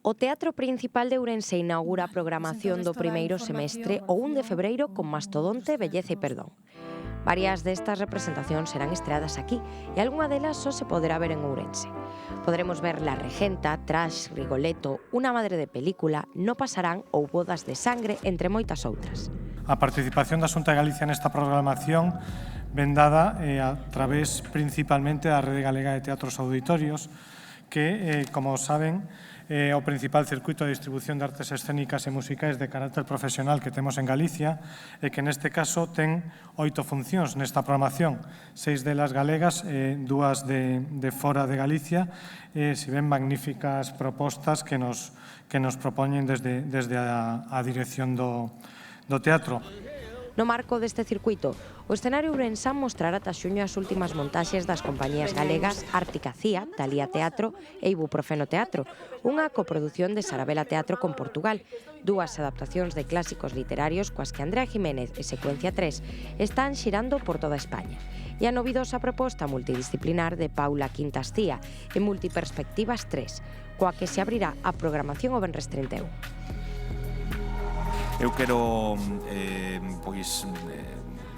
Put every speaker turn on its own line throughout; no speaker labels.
O Teatro Principal de Ourense inaugura a programación do primeiro semestre o 1 de febreiro con Mastodonte, Belleza e Perdón. Varias destas representacións serán estreadas aquí e algunha delas só se poderá ver en Ourense. Podremos ver La Regenta, Trash, Rigoletto, Una madre de película, No pasarán ou Bodas de sangre, entre moitas outras.
A participación da Xunta de Galicia nesta programación ven dada a través principalmente da Rede Galega de Teatros Auditorios, que, como saben, é o principal circuito de distribución de artes escénicas e musicais de carácter profesional que temos en Galicia e que neste caso ten 8 funcións nesta programación, 6 delas galegas e 2 de fora de Galicia, e se ven magníficas propostas que nos propoñen desde a dirección do teatro.
No marco deste circuito, o escenario ourensán mostrará ata xuño as últimas montaxes das compañías galegas Ártica Cía, Talía Teatro e Ibuprofeno Teatro, unha coprodución de Sarabela Teatro con Portugal, 2 adaptacións de clásicos literarios coas que Andrea Jiménez e Secuencia 3 están xirando por toda España, e a novidosa proposta multidisciplinar de Paula Quintas Cía e Multiperspectivas 3, coa que se abrirá a programación o venres 31.
Eu quero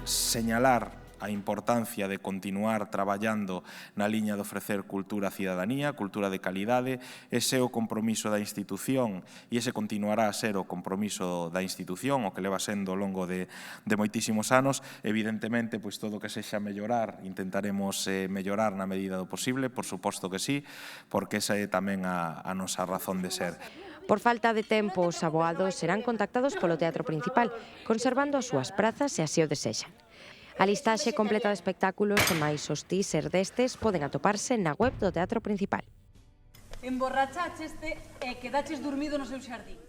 señalar a importancia de continuar traballando na liña de ofrecer cultura á cidadanía, cultura de calidade. Ese é o compromiso da institución e ese continuará a ser o compromiso da institución, o que leva sendo ao longo de moitísimos anos. Evidentemente, pois todo o que sexa mellorar, intentaremos mellorar na medida do posible, por suposto que sí, porque esa é tamén a nosa razón de ser.
Por falta de tempo, os aboados serán contactados polo Teatro Principal, conservando as súas prazas se así o desexan. A listaxe completa de espectáculos e máis os teaser destes poden atoparse na web do Teatro Principal.
Emborrachacheste e quedaches dormido no seu xardín.